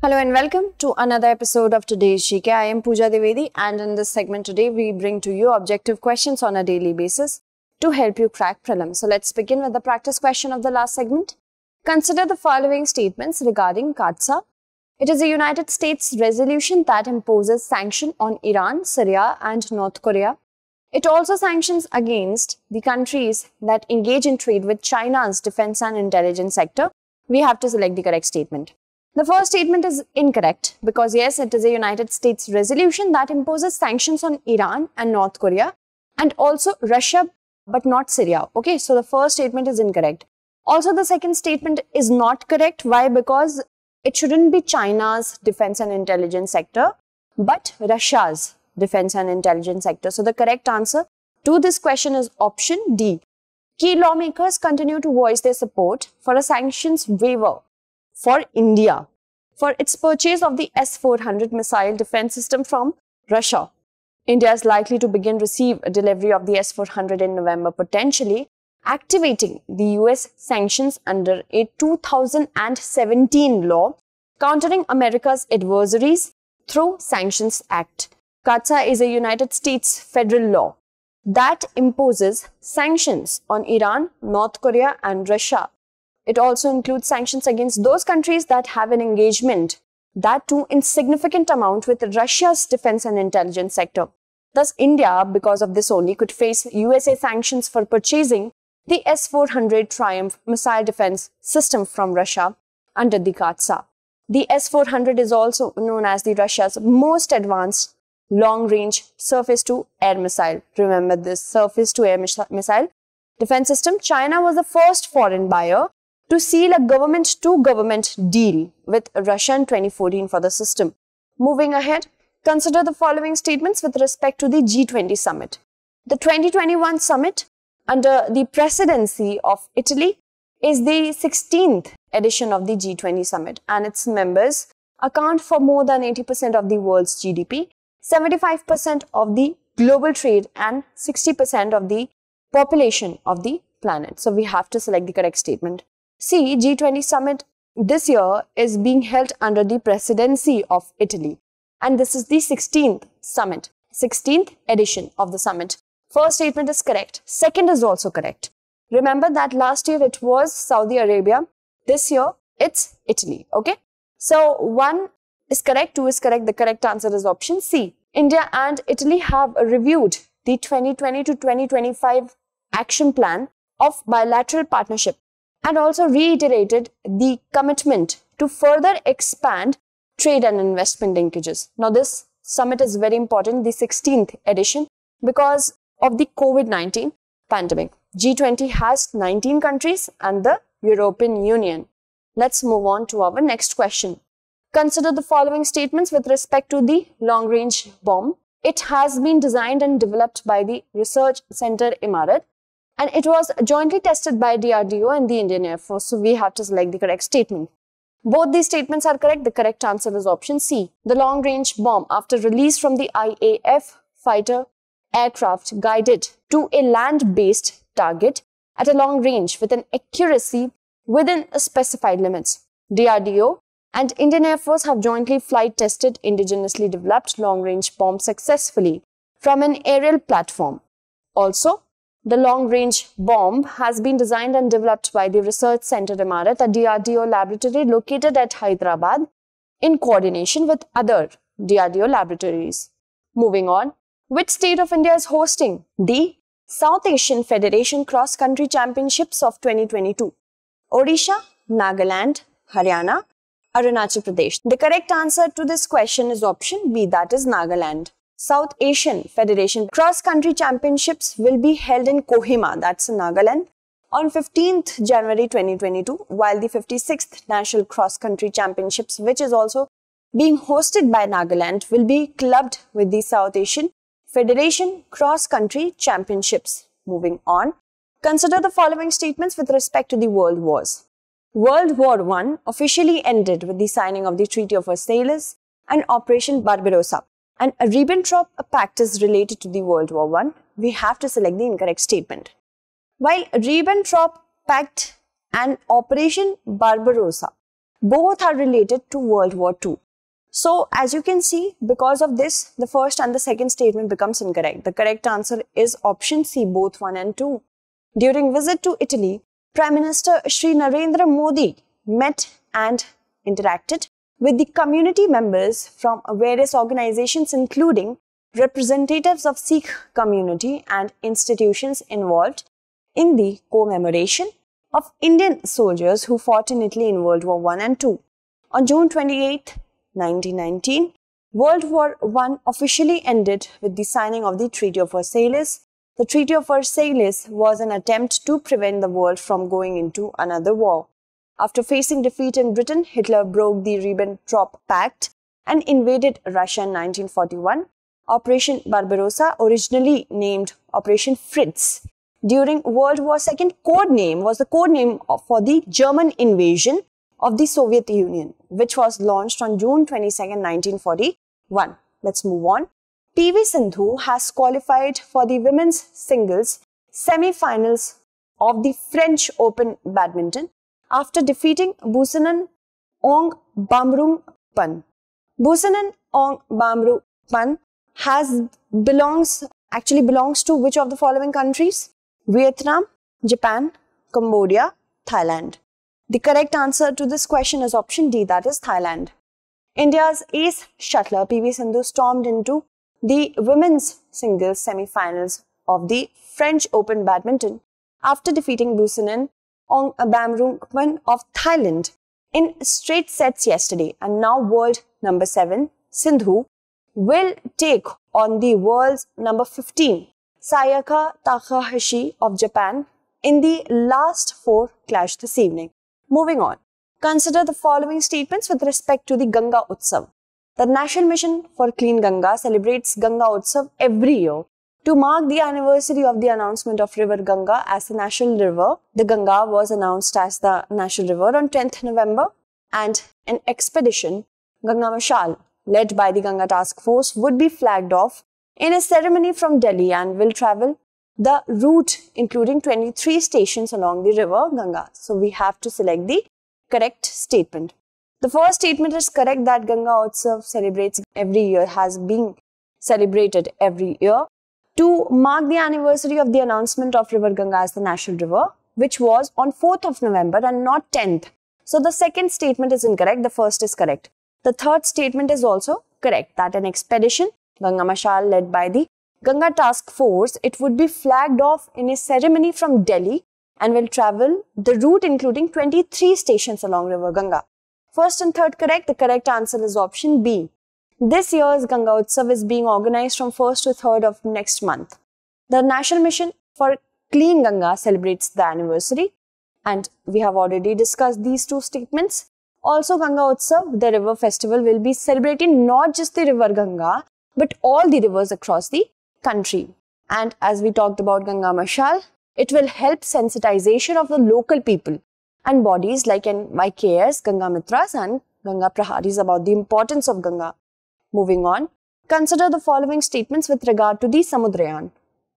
Hello and welcome to another episode of today's GK. I am Pooja Dwivedi, and in this segment today we bring to you objective questions on a daily basis to help you crack prelims. So let's begin with the practice question of the last segment. Consider the following statements regarding CAATSA. It is a United States resolution that imposes sanction on Iran, Syria and North Korea. It also sanctions against the countries that engage in trade with China's defense and intelligence sector. We have to select the correct statement. The first statement is incorrect because yes, it is a United States resolution that imposes sanctions on Iran and North Korea and also Russia but not Syria. Okay, so the first statement is incorrect. Also, the second statement is not correct. Why? Because it shouldn't be China's defense and intelligence sector but Russia's defense and intelligence sector. So the correct answer to this question is option D. Key lawmakers continue to voice their support for a sanctions waiver for India for its purchase of the S-400 missile defense system from Russia. India is likely to begin receive a delivery of the S-400 in November, potentially activating the US sanctions under a 2017 law countering America's adversaries through Sanctions Act. CAATSA is a United States federal law that imposes sanctions on Iran, North Korea and Russia. It also includes sanctions against those countries that have an engagement, that too in significant amount, with Russia's defense and intelligence sector. Thus, India, because of this only, could face USA sanctions for purchasing the S-400 Triumph missile defense system from Russia under the CAATSA. The S-400 is also known as the Russia's most advanced long-range surface-to-air missile. Remember this surface-to-air missile defense system. China was the first foreign buyer to seal a government-to-government deal with Russia in 2014 for the system. Moving ahead, consider the following statements with respect to the G20 summit. The 2021 summit under the presidency of Italy is the 16th edition of the G20 summit, and its members account for more than 80% of the world's GDP, 75% of the global trade and 60% of the population of the planet. So we have to select the correct statement. See, G20 summit this year is being held under the presidency of Italy, and this is the 16th summit, 16th edition of the summit. First statement is correct. Second is also correct. Remember that last year it was Saudi Arabia. This year it's Italy. Okay. So 1 is correct, 2 is correct. The correct answer is option C. India and Italy have reviewed the 2020 to 2025 action plan of bilateral partnership and also reiterated the commitment to further expand trade and investment linkages. Now, this summit is very important, the 16th edition, because of the COVID-19 pandemic. G20 has 19 countries and the European Union. Let's move on to our next question. Consider the following statements with respect to the long-range bomb. It has been designed and developed by the Research Center Imarat, and it was jointly tested by DRDO and the Indian Air Force. So we have to select the correct statement. Both these statements are correct. The correct answer is option C. The long-range bomb, after release from the IAF fighter aircraft, guided to a land-based target at a long range with an accuracy within specified limits. DRDO and Indian Air Force have jointly flight tested indigenously developed long-range bomb successfully from an aerial platform. Also, the long-range bomb has been designed and developed by the Research Center Imarat, a DRDO laboratory located at Hyderabad, in coordination with other DRDO laboratories. Moving on, which state of India is hosting the South Asian Federation Cross Country Championships of 2022? Odisha, Nagaland, Haryana, Arunachal Pradesh. The correct answer to this question is option B, that is Nagaland. South Asian Federation Cross Country Championships will be held in Kohima, that's in Nagaland, on 15th January 2022, while the 56th National Cross Country Championships, which is also being hosted by Nagaland, will be clubbed with the South Asian Federation Cross Country Championships. Moving on, consider the following statements with respect to the World Wars. World War I officially ended with the signing of the Treaty of Versailles and Operation Barbarossa, and a Ribbentrop Pact is related to the World War I. We have to select the incorrect statement. While Ribbentrop Pact and Operation Barbarossa Both are related to World War II. So, as you can see, because of this, the first and the second statement becomes incorrect. The correct answer is option C, both 1 and 2. During visit to Italy, Prime Minister Shri Narendra Modi met and interacted with the community members from various organizations, including representatives of Sikh community and institutions involved in the commemoration of Indian soldiers who fought in Italy in World War I and II. On June 28, 1919, World War I officially ended with the signing of the Treaty of Versailles. The Treaty of Versailles was an attempt to prevent the world from going into another war. After facing defeat in Britain, Hitler broke the Ribbentrop Pact and invaded Russia in 1941. Operation Barbarossa, originally named Operation Fritz, during World War II, was the code name for the German invasion of the Soviet Union, which was launched on June 22, 1941. Let's move on. PV Sindhu has qualified for the women's singles semi-finals of the French Open Badminton after defeating Busanan Ong Bamrungpan. Busanan Ong Bamrungpan belongs to which of the following countries? Vietnam, Japan, Cambodia, Thailand. The correct answer to this question is option D, that is Thailand. India's ace shuttler PV Sindhu stormed into the women's singles semi-finals of the French Open Badminton after defeating Busanan Ong Bamrungpan of Thailand in straight sets yesterday, and now world number 7 Sindhu will take on the world's number 15 Sayaka Takahashi of Japan in the last 4 clash this evening. Moving on, consider the following statements with respect to the Ganga Utsav. The National Mission for Clean Ganga celebrates Ganga Utsav every year. To mark the anniversary of the announcement of River Ganga as the national river, the Ganga was announced as the national river on 10th November, and an expedition, Ganga Mashal, led by the Ganga Task Force, would be flagged off in a ceremony from Delhi and will travel the route including 23 stations along the river Ganga. So we have to select the correct statement. The first statement is correct, that Ganga Utsav celebrates every year, has been celebrated every year to mark the anniversary of the announcement of River Ganga as the national river, which was on 4th of November and not 10th. So the second statement is incorrect, the first is correct. The third statement is also correct, that an expedition, Ganga Mashal, led by the Ganga Task Force, it would be flagged off in a ceremony from Delhi and will travel the route including 23 stations along River Ganga. First and third correct. The correct answer is option B. This year's Ganga Utsav is being organized from 1st to 3rd of next month. The National Mission for Clean Ganga celebrates the anniversary, and we have already discussed these two statements. Also, Ganga Utsav, the river festival, will be celebrating not just the river Ganga, but all the rivers across the country. And as we talked about Ganga Mashal, it will help sensitization of the local people and bodies like NYKS, Ganga Mitras and Ganga Praharis about the importance of Ganga. Moving on, consider the following statements with regard to the Samudrayan.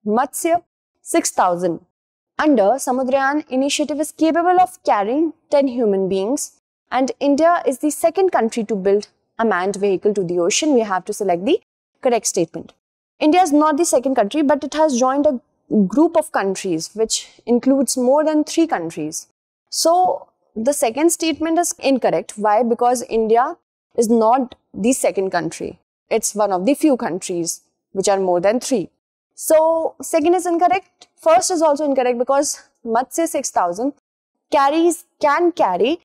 Matsya 6000. Under Samudrayan initiative is capable of carrying 10 human beings, and India is the second country to build a manned vehicle to the ocean. We have to select the correct statement. India is not the second country, but it has joined a group of countries which includes more than 3 countries. So the second statement is incorrect. Why? Because India is not the second country. It's one of the few countries which are more than 3. So second is incorrect. First is also incorrect because Matsya 6000 can carry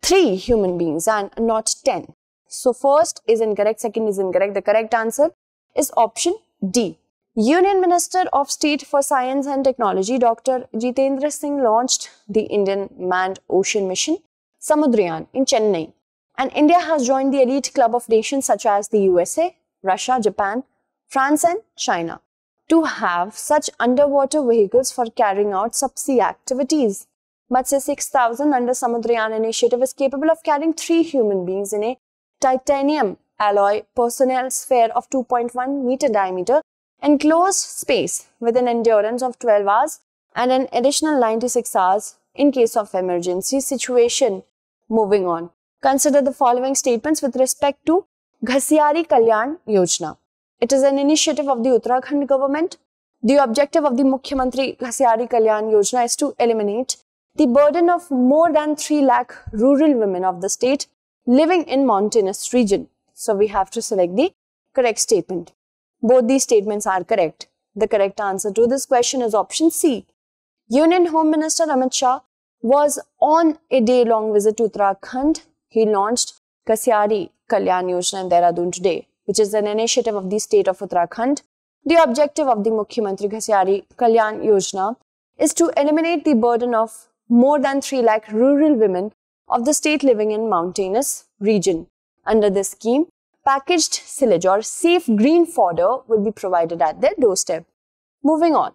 3 human beings and not 10. So first is incorrect, second is incorrect. The correct answer is option D. Union Minister of State for Science and Technology Dr. Jitendra Singh launched the Indian Manned Ocean Mission Samudrayan in Chennai, and India has joined the elite club of nations such as the USA, Russia, Japan, France and China to have such underwater vehicles for carrying out subsea activities. Matsya 6000 under Samudrayan initiative is capable of carrying 3 human beings in a titanium alloy personnel sphere of 2.1 meter diameter, enclosed space with an endurance of 12 hours and an additional 96 hours in case of emergency situation. Moving on. Consider the following statements with respect to Ghasiari Kalyan Yojana. It is an initiative of the Uttarakhand government. The objective of the Mukhyamantri Ghasiari Kalyan Yojana is to eliminate the burden of more than 3 lakh rural women of the state living in mountainous region. So we have to select the correct statement. Both these statements are correct. The correct answer to this question is option C. Union Home Minister Amit Shah was on a day-long visit to Uttarakhand. He launched Ghasiari Kalyan Yojana in Dehradun today, which is an initiative of the state of Uttarakhand. The objective of the Mukhyamantri Ghasiari Kalyan Yojana is to eliminate the burden of more than 3 lakh rural women of the state living in mountainous region. Under this scheme, packaged silage or safe green fodder will be provided at their doorstep. Moving on,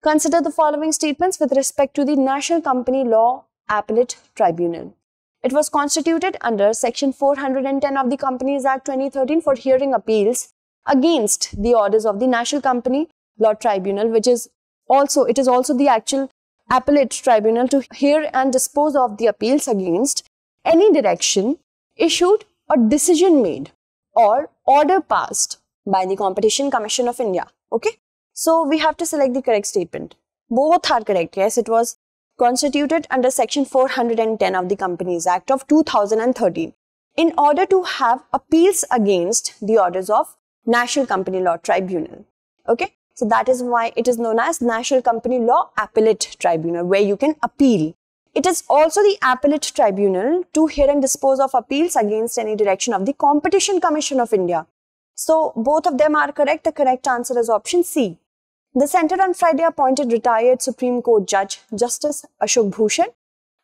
consider the following statements with respect to the National Company Law Appellate Tribunal. It was constituted under Section 410 of the Companies Act 2013 for hearing appeals against the orders of the National Company Law Tribunal, which is also the actual appellate tribunal to hear and dispose of the appeals against any direction issued or decision made or order passed by the Competition Commission of India. Okay, so we have to select the correct statement. Both are correct. Yes, it was constituted under Section 410 of the Companies Act of 2013 in order to have appeals against the orders of National Company Law Tribunal. Okay, so that is why it is known as National Company Law Appellate Tribunal, where you can appeal. It is also the appellate tribunal to hear and dispose of appeals against any direction of the Competition Commission of India. So both of them are correct. The correct answer is option C. The Centre on Friday appointed retired Supreme Court Judge Justice Ashok Bhushan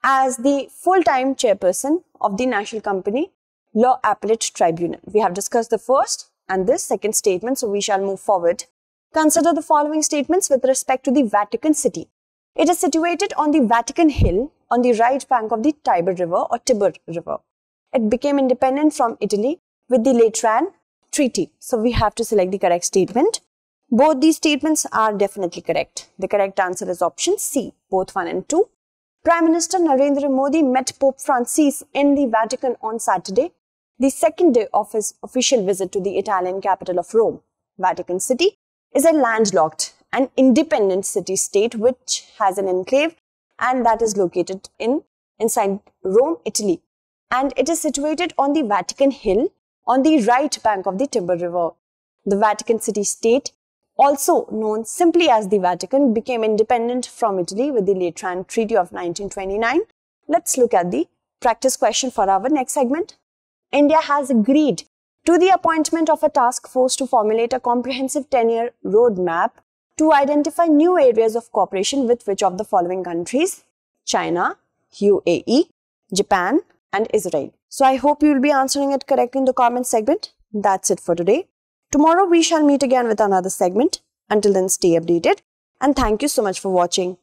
as the full-time chairperson of the National Company Law Appellate Tribunal. We have discussed the first and this second statement, so we shall move forward. Consider the following statements with respect to the Vatican City. It is situated on the Vatican Hill on the right bank of the Tiber River or Tiber River. It became independent from Italy with the Lateran Treaty. So we have to select the correct statement. Both these statements are definitely correct. The correct answer is option C, both 1 and 2. Prime Minister Narendra Modi met Pope Francis in the Vatican on Saturday, the second day of his official visit to the Italian capital of Rome. Vatican City is a landlocked and independent city-state which has an enclave and that is located inside Rome, Italy. And it is situated on the Vatican Hill on the right bank of the Tiber River. The Vatican City-State, also known simply as the Vatican, became independent from Italy with the Lateran Treaty of 1929. Let's look at the practice question for our next segment. India has agreed to the appointment of a task force to formulate a comprehensive 10-year roadmap to identify new areas of cooperation with which of the following countries? China, UAE, Japan, and Israel. So I hope you will be answering it correctly in the comment segment. That's it for today. Tomorrow we shall meet again with another segment. Until then, stay updated and thank you so much for watching.